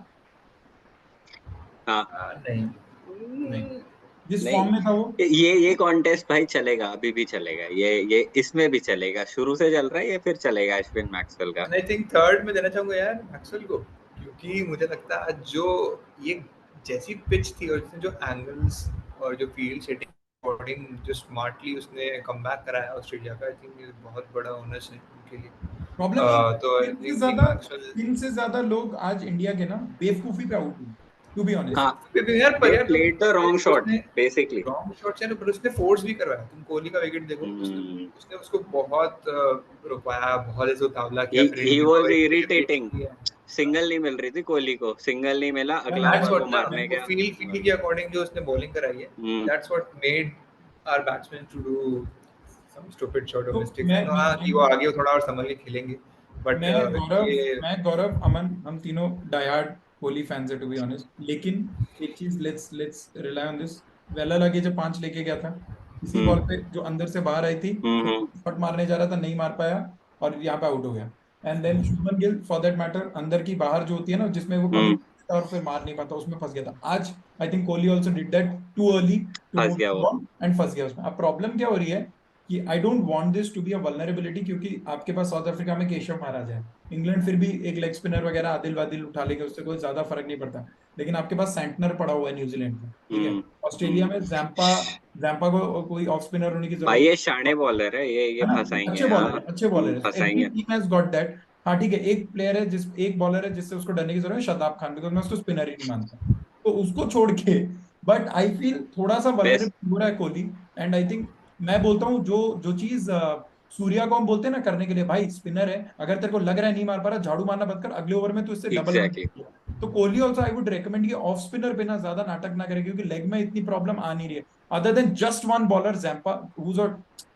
हाँ नहीं जिस फॉर्म में था वो. ये कॉन्टेस्ट भाई चलेगा, अभी भी चलेगा, ये इसमें भी चलेगा, शुरू से चल रहा है ये, फिर चलेगा अश्विन मैक्सवेल का. आई थिंक थर्ड में देना चाहूंगा यार मैक्सवेल को, क्योंकि मुझे लगता है जो ये जैसी पिच थी और जो एंगल्स और जो फील्ड सेटिंग अकॉर्डिंग जो स्मार्टली उसने कमबैक कराया ऑस्ट्रेलिया का, आई थिंक ये बहुत बड़ा ओनर्स है उनके लिए. प्रॉब्लम तो इनसे ज्यादा लोग आज इंडिया के ना बेवकूफी पे आउट हुए, टू बी ऑनेस्ट. हां यार, पर यार played the wrong shot, basically wrong shot है, पर उसने फोर्स भी करवाया. तुम कोहली का विकेट देखो, उसने उसको बहुत रुकवाया, बहुत ऐसे उतावला किया. He was irritating. सिंगल नहीं मिल रही थी कोहली को, सिंगल नहीं मिला, अगला बॉल को मारने का फील के अकॉर्डिंग जो उसने बॉलिंग कराई है, that's what made our batsman to do some stupid shot और मिस्टेक्स. हां कि वो आगे थोड़ा और संभल के खेलेंगे. बट मैं गौरव अमन हम तीनों डायहार्ड कोहली फैंस है, टू बी ऑनेस्ट. लेकिन एक चीज लेट्स रिलाई ऑन दिस, वेला लगे जब 5 लेके गया था, इसी बॉल पे जो अंदर से बाहर आई थी, शॉट मारने जा रहा था, नहीं मार पाया और यहाँ पे आउट हो गया. And then Shubman Gill for that matter, अंदर की बाहर जो होती है ना, जिसमें वो और फिर मार नहीं पाता, उसमें फंस गया था. आज I think Kohli also did that too early to move the ball and फंस गया उसमें. अब प्रॉब्लम क्या हो रही है कि I don't want this to be a vulnerability, क्योंकि आपके पास साउथ अफ्रीका में केशव महाराज है, इंग्लैंड फिर भी एक लेग स्पिनर वगैरह आदिल वादिल उठा लेगा, उससे कोई ज्यादा फर्क नहीं पड़ता, लेकिन आपके पास सेंटनर पड़ा हुआ है न्यूजीलैंड का, ठीक है। ऑस्ट्रेलिया में जैम्पा को कोई ऑफ स्पिनर होने की भाई जरूरत ये शाणे बॉलर है, ये है ना, फंसाएंगे, अच्छे बॉलर हाँ है, अच्छे बॉलर है, एवरी फंसाएंगे। Team has got that. हाँ ठीक है, एक बॉलर है जिससे उसको डरने की जरूरत है, शादाब खान, बिकॉज मैं उसको स्पिनर ही नहीं मानता, तो उसको छोड़ के, बट आई फील थोड़ा सा बेस्ट वल्नरेबल हो रहा है कोहली। एंड आई थिंक, मैं बोलता हूँ जो जो चीज सूर्या को हम बोलते हैं ना करने के लिए, भाई स्पिनर है, अगर तेरे को लग रहा है नहीं मार पा रहा, झाड़ू मारना बंद कर, अगले ओवर में तो इससे डबल एग्जैक्टली। तो Kohli also I would recommend कि ऑफ स्पिनर पे ना ज्यादा नाटक ना करे, क्योंकि लेग में इतनी प्रॉब्लम आ नहीं रही है, other than just one bowler, Zampa, who's a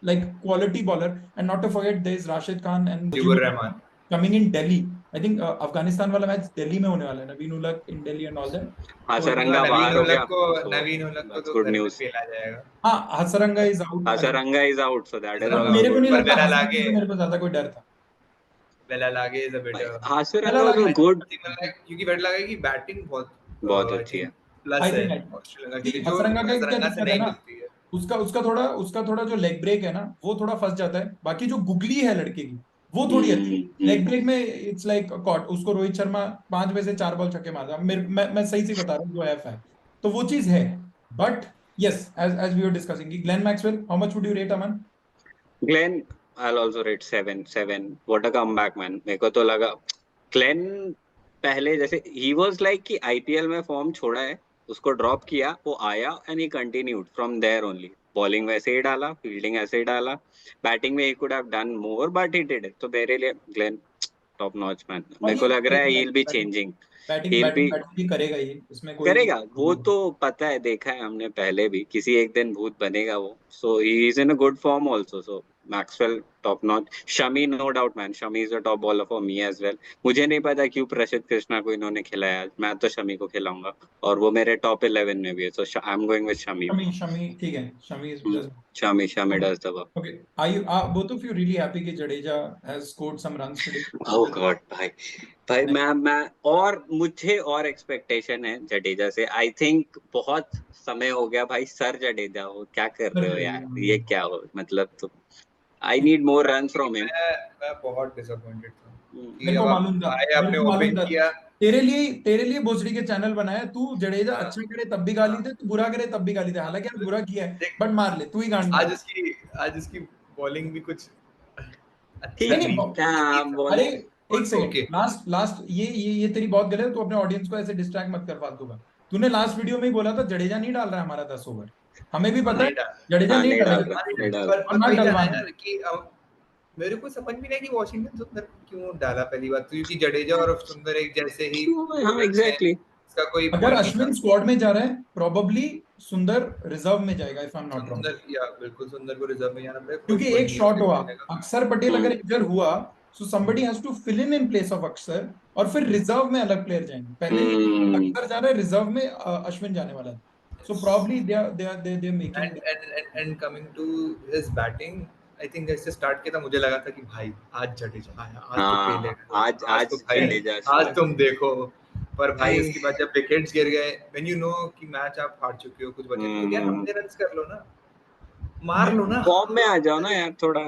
like quality bowler, and not to forget there is Rashid Khan and Mujeebur Rahman coming in Delhi. I think Afghanistan वाला मैच दिल्ली में होने वाला है, नवीन उलक in Delhi and all that. Hasaranga बाहर हो गया, नवीन उलक को तो गुड घर पे न्यूज। खेला जाएगा। हाँ, Hasaranga is out. Hasaranga is out, so that is Hasaranga also मेरे को गुड। नहीं पर लगता बेला हसरंगा लागे से मेरे को ज्यादा कोई डर था। बेला लागे is a bit Hasaranga was good, क्योंकि बेला लागे की बैटिंग बहुत अच्छी है। प्लस I है think ऑस्ट्रेलिया के लिए, जो हसरंगा का क्या हसरंगा से दिक्कत है नहीं ना, मिलती है। उसका थोड़ा जो लेग ब्रेक है ना, वो थोड़ा फंस जाता है, बाकी जो गुगली है लड़के की वो थोड़ी अच्छी, लेग ब्रेक में इट्स लाइक कॉट, उसको रोहित शर्मा 5 में से 4 बॉल छक्के मारता है, मैं सही से बता रहा हूँ, जो एफ है, तो वो चीज है। But yes, as we were discussing, Glenn Maxwell, how much would you rate Aman? Glenn I also rate 7 what a comeback man. मेरे को तो लगा ग्लेन पहले जैसे ही वाज लाइक कि आईपीएल में फॉर्म छोड़ा है, उसको ड्रॉप किया, वो आया and he continued from there only. Bowling वैसे ही डाला, फील्डिंग ऐसे ही डाला, बैटिंग में ही could have done more but he did it. तो मेरे लिए ग्लेन टॉप नॉच मैन। मेरे को लग रहा है he will be changing, he will be batting भी करेगा ये, इसमें कोई करेगा, वो तो पता है, देखा है हमने पहले भी, किसी एक दिन भूत बनेगा वो। So he is in a good form also. So Maxwell top notch, Shami no doubt man, Shami is a top bowler for me as well. मुझे नहीं पता क्यों प्रसिद्ध कृष्णा को इन्होंने खिलाया, मैं तो शमी को खिलाऊंगा, और वो मेरे टॉप 11 में भी है। So I am going with Shami. Shami ठीक है, Shami Shami does the work. Okay. Are both of you really happy कि Jadeja has scored some runs today? Oh God, भाई मैं और मुझे और एक्सपेक्टेशन है जडेजा से। आई थिंक बहुत समय हो गया भाई, सर जडेजा हो, क्या कर रहे हो यार, ये क्या हो, मतलब तो I need more run from him. मैं बहुत डिसअपॉइंटेड था कि मेरे को अब मालूम था, आए, आपने मेरे को मालूम ओपन था, किया। तेरे लिए भोसड़ी के चैनल बनाया, तू जडेजा हाँ, अच्छा करे तब भी गाली दे, तू बुरा करे तब भी गाली दे, हालांकि यार बुरा किया है, देख, बट मार ले, तू ही गांड मार। आज उसकी बॉलिंग भी कुछ ठीक अच्छा है, नहीं क्या अरे बोले, एक सेकंड, लास्ट ये तेरी बहुत गलत है, तू अपने ऑडियंस को ऐसे डिस्ट्रैक्ट मत कर फालतू का। तूने लास्ट वीडियो में ही बोला था जडेजा नहीं डाल रहा है हमारा 10 ओवर, हमें भी पता है नहीं डाल, जडेजा हाँ नहीं नहीं डाल डालेगा, रहा, नहीं डाल पर और मत वही जाना डलवाना। है ना कि अब मेरे को समझ में नहीं कि वॉशिंगटन सुंदर क्यों डाला पहली बात तो, क्योंकि जडेजा और सुंदर एक जैसे ही रहा। हाँ एग्जैक्टली, इसका कोई अगर point नहीं अश्विन था। स्क्वाड में जा रहा है, प्रोबेबली सुंदर रिजर्व में जाएगा, if I am not wrong, सुंदर या बिल्कुल सुंदर को रिजर्व में जाना पड़ेगा, कोई क्योंकि point एक नहीं शॉट उसके हुआ, खेलने का। अक्षर पटेल अगर इंजर हुआ, सो somebody has to fill in place of अक्षर, और फिर रिजर्व में अलग प्लेयर जाएंगे, पहले अक्षर जा रहा है रिजर्व में, अश्विन जाने वाला है, सो probably they are making and coming to his batting, I think जैसे स्टार्ट किया था मुझे लगा था कि भाई आज जडेजा आया, आज तो हाँ खेलेगा, आज तो भाई जडेजा आज तुम देखो। पर भाई भाई, उसके बाद जब विकेट्स गिर गए, when you know कि मैच आप हार चुके हो, कुछ बचे तो यार अपने रन्स कर लो ना, मार लो ना, फॉर्म में आ जाओ ना यार थोड़ा।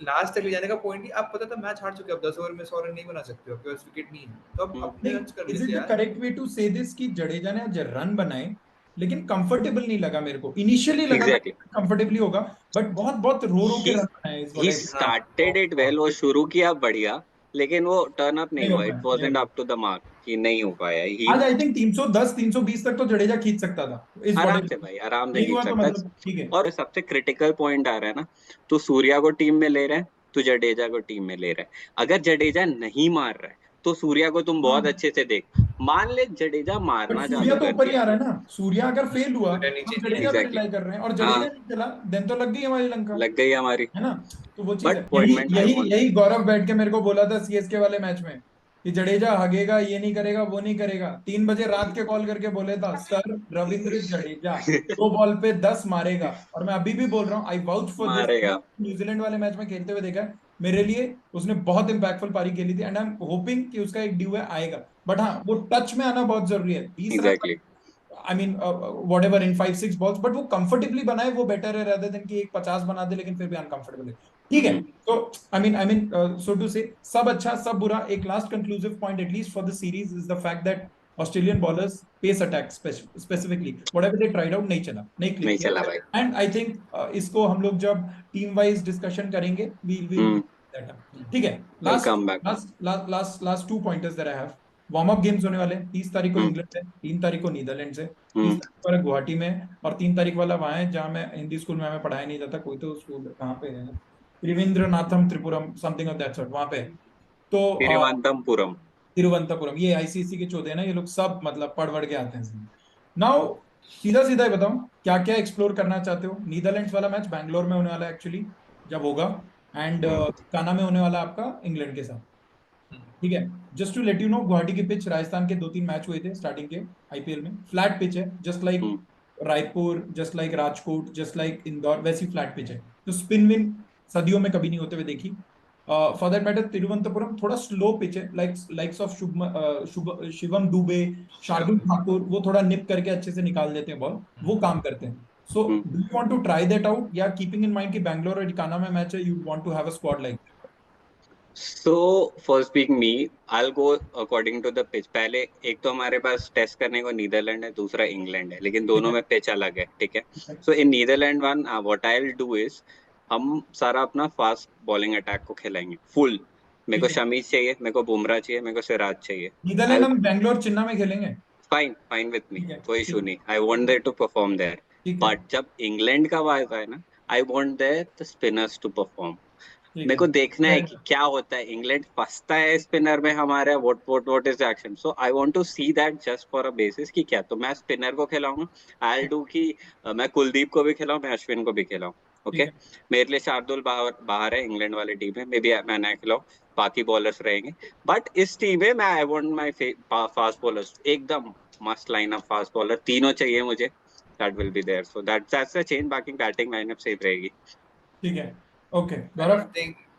लास्ट तक ले जाने का पॉइंट ही, आप पता था मैच हार चुके हो, अब 10 ओवर में 100 रन नहीं बना सकते हो, आपके पास विकेट नहीं है, तो अब अपने रन्स कर इज लीजिए इट द यार। करेक्ट वे टू से दिस कि जडेजा ने आज रन बनाए, लेकिन कंफर्टेबल नहीं लगा मेरे को, इनिशियली लगा Exactly. कंफर्टेबली होगा, बट बहुत रो के रन बनाए इस He started it well, वो शुरू किया बढ़िया, लेकिन वो टर्न अप नहीं हुआ, it wasn't up to the mark, कि नहीं हो पाया। आज आई थिंक 310 320 तक तो जडेजा खींच सकता था इस आराम बॉलिंग से भाई, आराम से नहीं खींच हुआ तो सकता। मतलब ठीक है। और सबसे क्रिटिकल पॉइंट आ रहा है ना, तो सूर्या को टीम में ले रहा है, तो जडेजा को टीम में ले रहा है। अगर जडेजा नहीं मार रहा है तो सूर्या को तुम बहुत अच्छे से देख, मान ले जडेजा मारना बट चालू सूर्या तो कर ऊपर ही दिया, आ रहा है ना, सूर्या अगर फेल हुआ सूर्या नीचे हम नहीं है, जडेजा पे exactly. रिलाई कर रहे हैं, और जडेजा हाँ। नहीं चला देन तो लग गई हमारी लंका, लग गई हमारी। है ना, तो वो चीज But है। point यही meant I यही want. यही गौरव बैठ के मेरे को बोला था सीएसके वाले मैच में कि जडेजा हगेगा, ये नहीं करेगा वो नहीं करेगा, 3 बजे रात के कॉल करके बोले था सर रविंद्र जडेजा 2 बॉल पे 10 मारेगा, और मैं अभी भी बोल रहा हूँ आई वाउच फॉर दिस, मारेगा। न्यूजीलैंड वाले मैच में खेलते हुए देखा है, मेरे लिए उसने बहुत इंपैक्टफुल पारी खेली थी, एंड आई एम होपिंग कि उसका एक ड्यू है आएगा, बट हाँ वो टच में आना बहुत जरूरी है, 20 run exactly, I mean whatever in 5-6 balls, but वो comfortably बनाए वो better है rather than कि एक 50 बना दे लेकिन फिर भी uncomfortable है. ठीक है. So I mean so to say सब अच्छा सब बुरा. एक last conclusive point at least for the series is the fact that Australian bowlers pace attack specifically whatever they tried out नहीं click चला भाई. And I think इसको हम लोग जब team wise discussion करेंगे we'll that up. ठीक है. Last 2 pointers that I have. Warm up games होने वाले हैं. 30 तारीख को इंग्लैंड है, 3 तारीख को नीदरलैंड है, 30 तारीख को गुवाहाटी में और 3 तारीख वाला वहां है जहां मैं हिंदी स्कूल में हमें पढ़ाया नहीं जाता. कोई तो स्कूल कहां पे है, त्रिवेंद्रनाथम त्रिपुरम समथिंग ऑफ दैट सॉर्ट वहां पे. तो तिरुवनंतपुरम ये आईसीसी के चौधे ना, ये लोग सब मतलब पढ़ के आते हैं. नाउ सीधा ही बताऊं क्या क्या एक्सप्लोर करना चाहते हो. नीदरलैंड्स वाला मैच बैंगलोर में होने वाला है एक्चुअली जब होगा, एंड काना में होने वाला आपका इंग्लैंड के साथ. ठीक है. Just to let you know, Guwahati की पिच राजस्थान के 2-3 मैच हुए थे स्टार्टिंग के आईपीएल में. फ्लैट पिच है just like Raipur, just like Rajkot, just like Indore, वैसी फ्लैट पिच है. तो स्पिन विन सदियों में कभी नहीं होते हुए देखी. फॉर दैट मैटर तिरुवनंतपुरम थोड़ा स्लो पिच है, लाइक्स ऑफ शिवम दुबे, शार्दुल ठाकुर, वो थोड़ा निप करके अच्छे से निकाल देते हैं बॉल, वो काम करते हैं. So do you want to try that out, या कीपिंग इन माइंड कि बैंगलोर और इकाना में मैच है, you want to have a squad like? So first being me, I'll go according to the pitch. पहले एक तो हमारे पास टेस्ट करने को नीदरलैंड है, दूसरा इंग्लैंड है, लेकिन दोनों में पिच अलग है. ठीक है. So in Netherlands one, what I'll do is हम सारा अपना फास्ट बॉलिंग अटैक को खिलाएंगे फुल. मेरे को शमी चाहिए, मेरे को बुमराह चाहिए, मेरे को सिराज चाहिए. नीदरलैंड हम बैंगलोर चिन्ना में खेलेंगे. फाइन विद मी, कोई इशू नहीं. I want there to perform there. But जब इंग्लैंड का बात है ना, I want there the spinners to perform. मेरे को देखना है कि क्या होता है. इंग्लैंड फंसता है स्पिनर में हमारे, what is the action. So I want to see that just for a basis कि क्या. तो मैं स्पिनर को खिलाऊंगा. आई विल डू कि मैं कुलदीप को भी खिलाऊं, मैं अश्विन को भी खिलाऊं. ओके. मेरे लिए शार्दुल बाहर है इंग्लैंड वाले टीम में, मे बी मैं ना खिलाऊं, बाकी बॉलर्स रहेंगे. बट इस टीम में मैं I want my fast bowlers, एकदम मस्त लाइनअप फास्ट बॉलर तीनों चाहिए मुझे. That will be there. So that's the change. बाकी बैटिंग लाइनअप सेफ रहेगी. ठीक है. ओके. गौरव,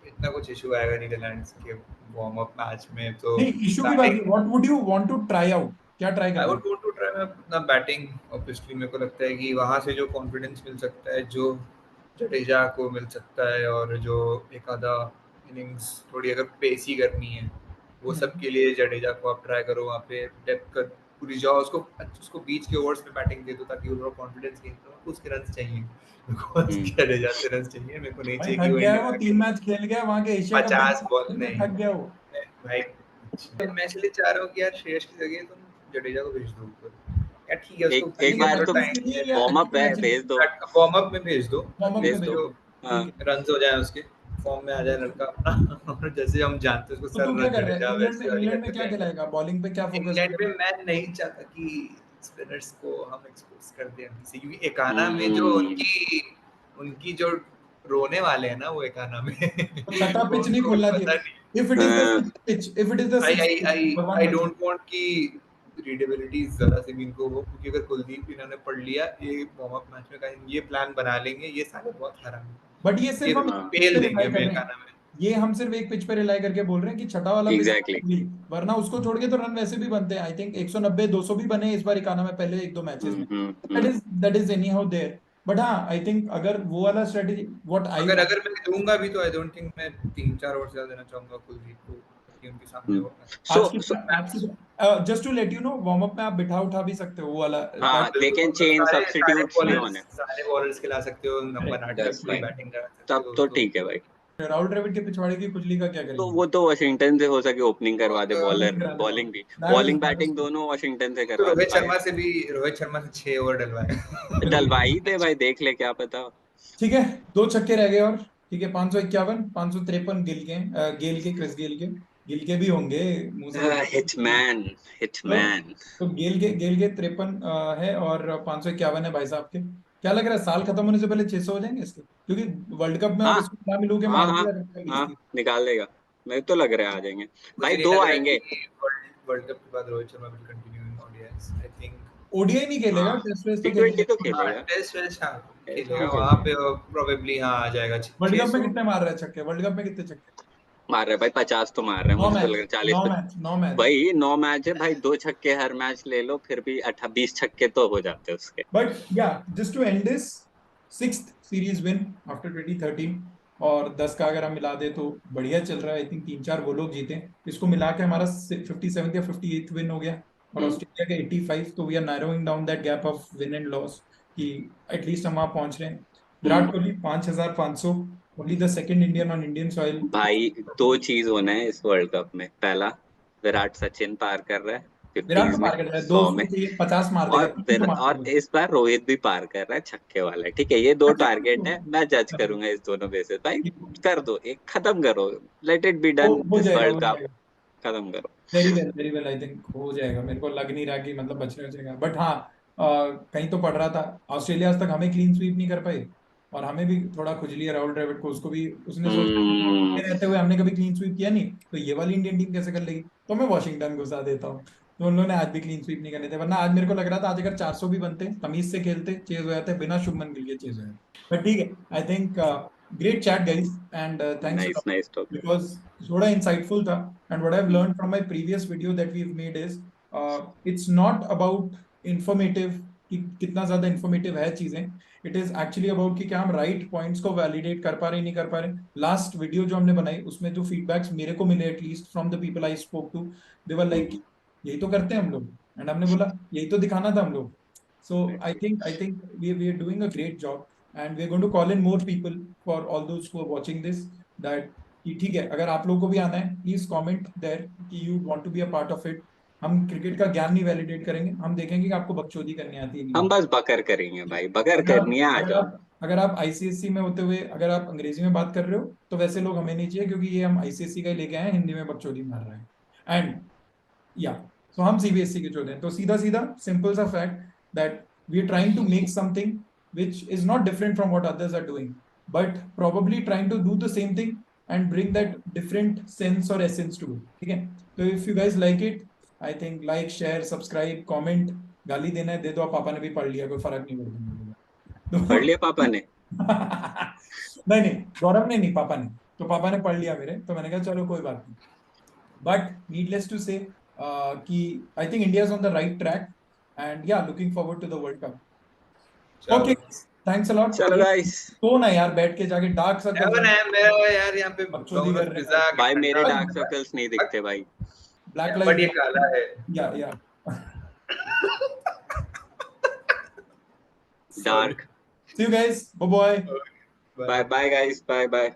इतना कुछ इशू आएगा नीदरलैंड्स के वार्म अप मैच में तो नहीं इशू की बात. What would you want to try out, क्या ट्राई करना? I would want to try अपना बैटिंग. ऑब्वियसली मेरे को लगता है कि वहां से जो कॉन्फिडेंस मिल सकता है, जो जडेजा को मिल सकता है, और जो एक आधा इनिंग्स थोड़ी अगर पेसी करनी है, वो सब के लिए जडेजा को आप ट्राई करो. वहाँ पे डेप्थ कर पूरी जाओ, उसको बीच के ओवर्स में बैटिंग दे दो ताकि वो कॉन्फिडेंस गेन करो. उसके रन चाहिए, जडेजा से रन चाहिए. मेरे को नहीं चाहिए कि वो 3 मैच खेल गया वहाँ के एशिया कप 50 बॉल नहीं थक गया वो भाई. मैं इसलिए चाह रहा हूँ कि यार श्रेयस की जगह तुम जडेजा को भेज दो ऊपर. यार ठीक है, उसको एक बार तो वार्म अप है, भेज दो. वार्म अप में भेज दो. रन हो जाए, उसके फॉर्म में आ जाए लड़का. और जैसे हम जानते हैं उसको सर रन जडेजा. इंग्लैंड में क्या खिलाएगा, बॉलिंग पे क्या फोकस? इंग्लैंड में मैं नहीं चाहता कि स्पिनर्स को हम एक्सपोज कर दें किसी, क्योंकि एकाना में जो उनकी जो रोने वाले हैं ना, वो एकाना में छठा पिच नहीं खोलना चाहिए. if it is the pitch, if it is the I don't want कि रीडेबिलिटी जरा से भी इनको हो, क्योंकि अगर कुलदीप इन्होंने पढ़ लिया ये वार्म अप मैच में कहीं ये प्लान बना लेंगे, ये सारे बहुत हराम है. बट ये सिर्फ हम पेल देंगे एकाना में. ये हम सिर्फ एक पिच पे रिलाई करके बोल रहे हैं कि छठा वाला exactly. वरना उसको छोड़ के तो रन वैसे भी बनते हैं. आई थिंक 190 200 भी बने इस बार इकाना में पहले 1-2 मैचेस में. That is anyhow there. But हाँ, आई थिंक अगर वो वाला स्ट्रेटजी अगर मैं दूंगा भी तो आई डोंट थिंक मैं 3-4 ओवर ज्यादा देना चाहूंगा कुलदीप को कि उनके सामने वो. Just to let you know, warm up में आप बिठा उठा भी सकते हो वो वाला. दे कैन चेंज सब्स्टिट्यूट्स नहीं होने. सारे बॉलर्स खिला सकते हो, नंबर 8 पे बैटिंग करा सकते हो. तब तो ठीक है भाई. राहुल द्रविड़ के पिछवाड़े की खुजली का क्या करेंगे? तो वो तो वाशिंगटन से हो सके ओपनिंग करवा दे. बॉलिंग भी, बॉलिंग बैटिंग दोनों वाशिंगटन से करवा दे. रोहित शर्मा से 6 ओवर डलवाई दे भाई, देख ले क्या पता. ठीक है, 2 छक्के रह गए और ठीक है. 551 553 गेल के क्रिस गेल के भी होंगे मुंह से. हिटमैन तो गेल के 53 है और 551 है भाई साहब के. क्या लग रहा है साल खत्म होने से पहले 600 हो जाएंगे इसके? क्योंकि वर्ल्ड कप में आप इसको क्या मिलोगे, निकाल देगा. मेरे तो लग रहा है आ जाएंगे भाई. 2 आएंगे वर्ल्ड कप के बाद. Rohit Sharma will continue in ODIs. I think ODI नहीं खेलेगा, टेस्ट मैच तो खेलेगा. टेस्ट मैच खेलेगा वहां पे प्रोबेबली. आ जाएगा. वर्ल्ड कप में कितने मार रहा है छक्के? वर्ल्ड कप में कितने छक्के? मार रहे भाई, 50 तो मार रहे हैं, 9 मुझे तो मैच, लग रहा है 40 9 मैच भाई 9 मैच है भाई, 2 छक्के हर मैच ले लो, फिर भी 20 छक्के तो हो जाते हैं उसके। But yeah just to end this, 6th series win after 2013, और 10 का अगर हम मिला दे तो बढ़िया चल रहा है। आई थिंक 3-4 वो लोग जीते, इसको मिला के हमारा 57th या 58th विन हो गया, और ऑस्ट्रेलिया के 85, तो we are narrowing down that gap of win and loss, कि एटलीस्ट हम वहां पहुंच रहे हैं। Virat Kohli 5500, only the second Indian on Indian soil. भाई 2 चीज होना है इस वर्ल्ड कप में, पहला विराट सचिन पार कर रहा है विराट तो 50s में, पार कर रहा है, 100 200 में, चाहिए, 50 मार देगा, और 30 तो मार और देगा। इस बार रोहित भी पार कर रहा है छक्के वाला, ठीक है, ये 2 अच्छा, टारगेट है, मैं जज करूंगा इस दोनों बेसिस। भाई कर दो, एक खत्म करो, लेट इट बी डन हो दिस जाएगा, वर्ल्ड हो कप, जाएगा। खत्म करो। वेरी वेल, आई थिंक हो जाएगा। मेरे को लग नहीं रहा कि मतलब बचने बचेगा, बट हाँ, कहीं तो पढ़ रहा था ऑस्ट्रेलिया आज तक हमें क्लीन स्वीप नहीं कर पाई, और हमें भी थोड़ा खुजली है राहुल द्रविड़ को, उसको भी उसने सोचा हम्म, रहते हुए हमने कभी क्लीन स्वीप किया नहीं, तो ये वाली इंडियन टीम कैसे कर लेगी, तो मैं वॉशिंगटन घुसा देता हूँ। तो उन लोगों ने आज भी क्लीन स्वीप नहीं करने थे, वरना आज मेरे को लग रहा था आज अगर 400 भी बनते, तमीज से खेलते, चेज हो जाते, बिना शुभमन गिल के चेज हो जाते। बट ठीक है, I think great chat guys, and thanks nice nice talk. because थोड़ा insightful था, and what I've learned from my previous video that we've made is it's not about informative कि कितना ज्यादा informative है चीजें, it is actually about कि क्या हम right points को validate कर पा रहे नहीं कर पा रहे। लास्ट वीडियो जो हमने बनाई उसमें जो फीडबैक्स मेरे को मिले at least from the people I spoke to, they were like यही तो करते हैं हम लोग, एंड हमने बोला यही तो दिखाना था हम लोग। So I think we are doing a great job, and we are going to call in more people for all those who are watching this, that कि ठीक है, अगर आप लोगों को भी आना है प्लीज कमेंट देयर कि you want to be a part of it. हम क्रिकेट का ज्ञान नहीं वैलिडेट करेंगे, हम देखेंगे कि आपको बकचोदी करनी आती है कि हम नहीं। बस बकर करेंगे भाई, बकर अगर आप करनी है, आ अगर जाओ। आप अगर आप आईसीएससी में होते हुए अगर आप अंग्रेजी में बात कर रहे हो तो वैसे लोग हमें नहीं चाहिए, क्योंकि ये हम आईसीएससी का ही लेके आए हैं, हिंदी में बकचोदी मार रहे हैं। एंड या सो हम सीबीएसई के चोदे हैं, तो सीधा सीधा सिंपल सा fact that we are trying to make something which is not different from what others are doing, but probably trying to do the same thing and bring that different sense or essence to it. ठीक है, तो if you guys like it, I think like, share, subscribe, comment, गाली देना है दे दो, पापा ने भी पढ़ लिया, कोई फर्क नहीं पड़ता। पढ़ तो लिया पापा ने? नहीं नहीं, गौरव ने नहीं, पापा ने, तो पापा ने पढ़ लिया मेरे, तो मैंने कहा चलो कोई बात नहीं। बट नीडलेस टू से कि I think India is on the right track, and या looking forward to the World Cup. Okay, thanks a lot. चलो गाइस, तो ना यार बैठ के जाके डार्क सर्कल हेवन है मेरा यार, यहाँ पे बकचोदी कर डोमिनोज रहे पिज्जा हैं भाई मेरे ठंडा डार्क सर्कल्स नहीं दिखते भाई। ब्लैक बट ये लाइफ। काला है। या dark. See you guys, bye bye. Bye bye guys, bye bye.